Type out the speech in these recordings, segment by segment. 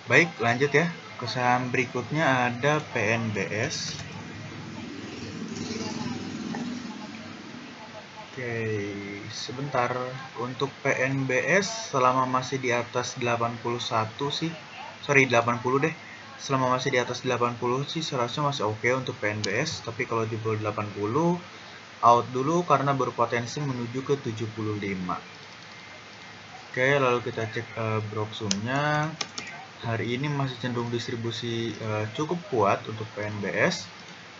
Baik, lanjut ya. Ke saham berikutnya ada PNBS. Oke, sebentar. Untuk PNBS selama masih di atas 81 sih. Sorry, 80 deh. Selama masih di atas 80 sih seharusnya masih oke untuk PNBS, tapi kalau di bawah 80 out dulu karena berpotensi menuju ke 75. Oke, lalu kita cek Broksumnya. Hari ini masih cenderung distribusi cukup kuat untuk PNBS.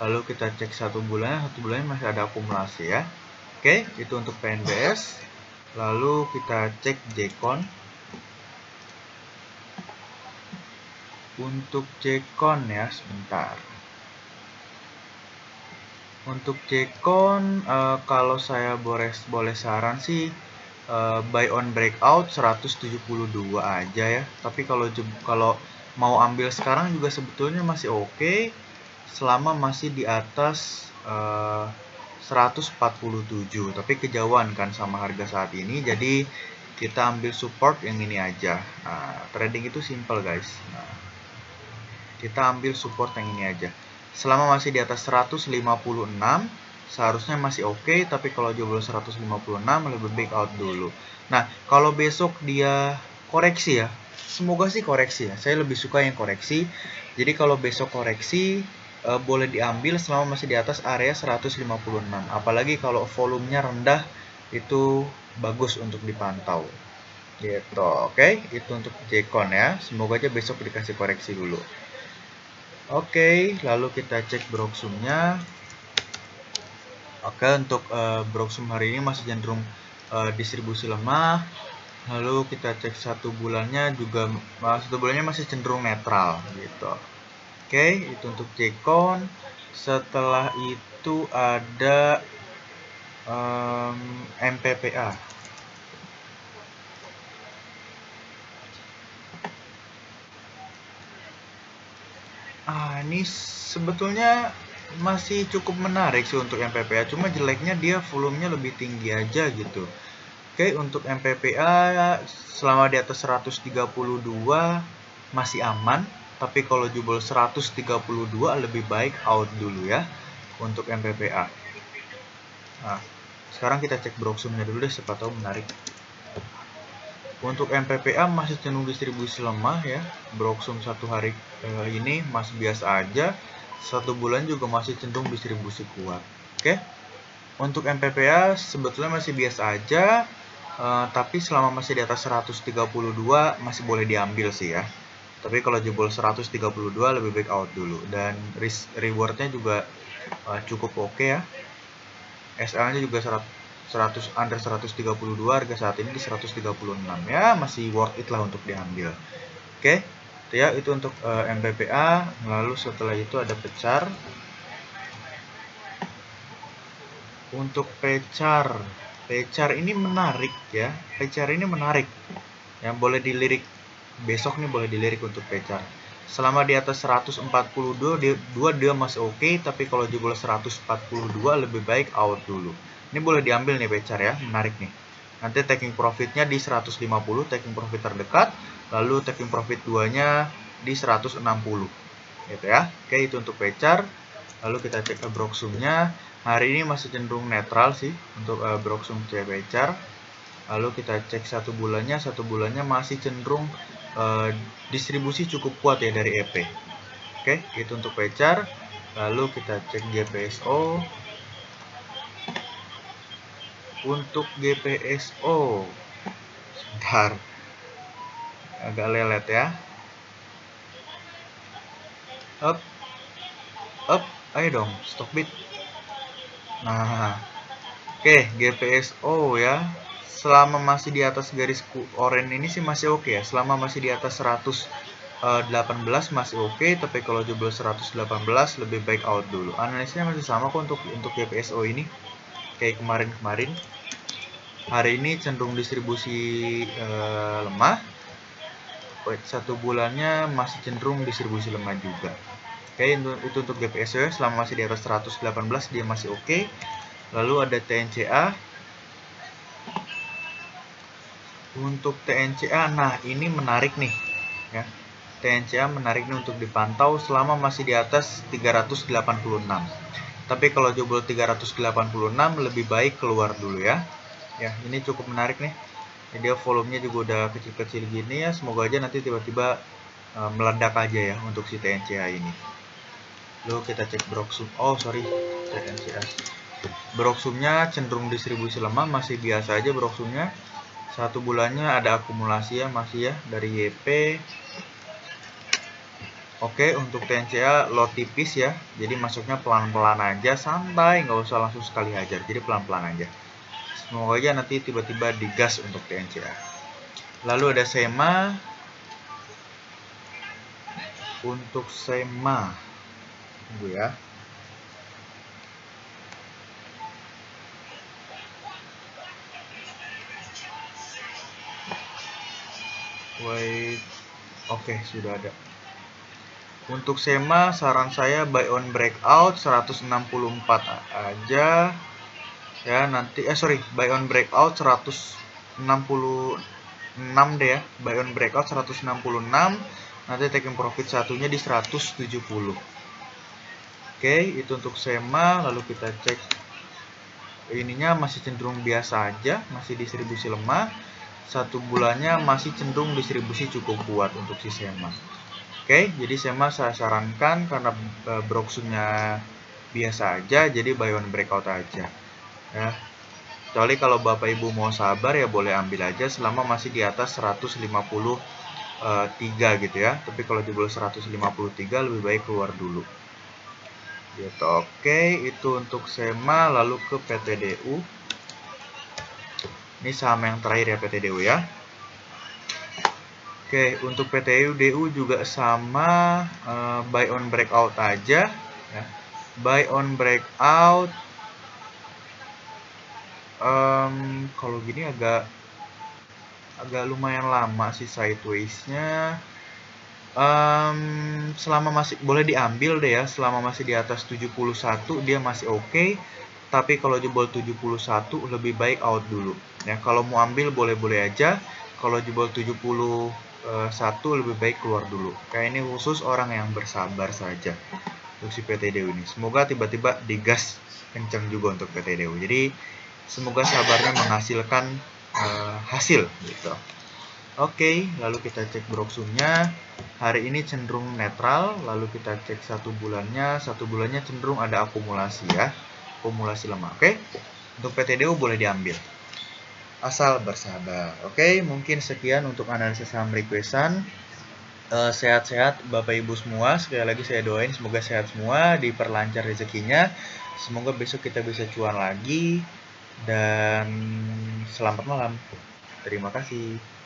Lalu kita cek satu bulannya masih ada akumulasi ya. Oke, itu untuk PNBS. Lalu kita cek Jcon. Untuk Jcon ya, sebentar. Untuk Jcon, kalau saya boleh saran sih, buy on breakout 172 aja ya. Tapi kalau mau ambil sekarang juga sebetulnya masih oke, selama masih di atas 147. Tapi kejauhan kan sama harga saat ini, jadi kita ambil support yang ini aja. Nah, trading itu simple guys. Nah, kita ambil support yang ini aja. Selama masih di atas 156, seharusnya masih oke, tapi kalau jebol 156 lebih baik out dulu. Nah, kalau besok dia koreksi ya, semoga sih koreksi ya. Saya lebih suka yang koreksi. Jadi kalau besok koreksi, boleh diambil selama masih di atas area 156. Apalagi kalau volumenya rendah, itu bagus untuk dipantau. Gitu, oke? Itu untuk Jcon ya. Semoga aja besok dikasih koreksi dulu. Oke, lalu kita cek Broksumnya. Oke, untuk Broksum hari ini masih cenderung distribusi lemah. Lalu kita cek satu bulannya masih cenderung netral gitu. Oke, itu untuk Jcon. Setelah itu ada MPPA. Ini sebetulnya masih cukup menarik sih untuk MPPA, cuma jeleknya dia volumenya lebih tinggi aja gitu. Oke, untuk MPPA selama di atas 132 masih aman, tapi kalau jebol 132 lebih baik out dulu ya untuk MPPA. Nah, sekarang kita cek Broksumnya dulu deh, siapa tahu menarik. Untuk MPPA masih cenderung distribusi lemah ya. Broksum satu hari ini masih biasa aja. Satu bulan juga masih cenderung distribusi kuat. Oke. Untuk MPPA sebetulnya masih biasa aja. Tapi selama masih di atas 132 masih boleh diambil sih ya. Tapi kalau jebol 132 lebih baik out dulu. Dan risk rewardnya juga cukup oke ya. SL-nya juga 100 under 132, harga saat ini di 136 ya, masih worth it lah untuk diambil. Oke, ya itu untuk MPPA. Lalu setelah itu ada pecar. Untuk pecar ini menarik ya. Pecar ini menarik. Yang boleh dilirik besok nih, boleh dilirik untuk pecar. Selama di atas 142 dia masih oke, tapi kalau jebol 142 lebih baik out dulu. Ini boleh diambil nih pecar ya, menarik nih. Nanti taking profitnya di 150, taking profit terdekat, lalu taking profit 2-nya di 160. Gitu ya. Oke, itu untuk pecar. Lalu kita cek ke Broksumnya. Hari ini masih cenderung netral sih untuk Broksum pecar. Lalu kita cek satu bulannya masih cenderung distribusi cukup kuat ya dari EP. Oke, itu untuk pecar. Lalu kita cek GPSO. Untuk GPSO, sebentar, agak lelet ya. Up, ayo dong, stock bid. Nah, oke, GPSO ya. Selama masih di atas garis oranye ini sih masih oke ya. Selama masih di atas 118 masih oke, tapi kalau jebol 118 lebih baik out dulu. Analisnya masih sama kok untuk GPSO ini. Kayak kemarin-kemarin. Hari ini cenderung distribusi lemah. Satu bulannya masih cenderung distribusi lemah juga. Oke, itu untuk GPSO ya. Selama masih di atas 118 dia masih oke. Lalu ada TNCA. Untuk TNCA, nah ini menarik nih ya. TNCA menarik nih untuk dipantau selama masih di atas 386. Tapi kalau jebol 386 lebih baik keluar dulu ya. Ya, ini cukup menarik nih. Dia volumenya juga udah kecil-kecil gini ya. Semoga aja nanti tiba-tiba meledak aja ya untuk si TNCA ini. Lalu kita cek Broksum. Oh, sorry, TNCA. Broksumnya cenderung distribusi lemah, masih biasa aja Broksumnya. 1 bulannya ada akumulasi ya, masih ya dari YP. Oke, untuk TNCA lot tipis ya, jadi masuknya pelan-pelan aja, santai, nggak usah langsung sekali hajar, jadi pelan-pelan aja. Semoga aja nanti tiba-tiba digas untuk TNCA. Lalu ada SEMA. Untuk SEMA, tunggu ya. Wait, oke, sudah ada. Untuk SEMA saran saya buy on breakout 164 aja ya, nanti buy on breakout 166 deh ya, buy on breakout 166, nanti taking profit satunya di 170. Oke, itu untuk SEMA. Lalu kita cek ininya masih cenderung biasa aja, masih distribusi lemah. 1 bulannya masih cenderung distribusi cukup kuat untuk si SEMA. Oke, jadi SEMA saya sarankan karena Broksumnya biasa aja, jadi buy on breakout aja ya. Kecuali kalau Bapak Ibu mau sabar ya boleh ambil aja selama masih di atas 153 gitu ya. Tapi kalau di bawah 153 lebih baik keluar dulu. Gitu. Oke, itu untuk SEMA. Lalu ke PTDU. Ini saham yang terakhir ya, PTDU ya. Oke, untuk PTDU juga sama, buy on breakout aja ya. Buy on breakout kalau gini agak lumayan lama sih sideways-nya. Selama masih boleh diambil deh ya, selama masih di atas 71 dia masih oke. Tapi kalau jebol 71 lebih baik out dulu ya. Kalau mau ambil boleh-boleh aja. Kalau jebol 71 lebih baik keluar dulu. Kayak ini khusus orang yang bersabar saja untuk si PTDU ini. Semoga tiba-tiba digas kenceng juga untuk PTDU. Jadi semoga sabarnya menghasilkan hasil gitu. Oke, lalu kita cek Broksumnya. Hari ini cenderung netral. Lalu kita cek 1 bulannya. 1 bulannya cenderung ada akumulasi ya, akumulasi lemah. Oke, untuk PTDU boleh diambil asal bersabar. Oke, mungkin sekian untuk analisis saham requestan. Sehat-sehat Bapak Ibu semua. Sekali lagi saya doain semoga sehat semua, diperlancar rezekinya. Semoga besok kita bisa cuan lagi. Dan selamat malam. Terima kasih.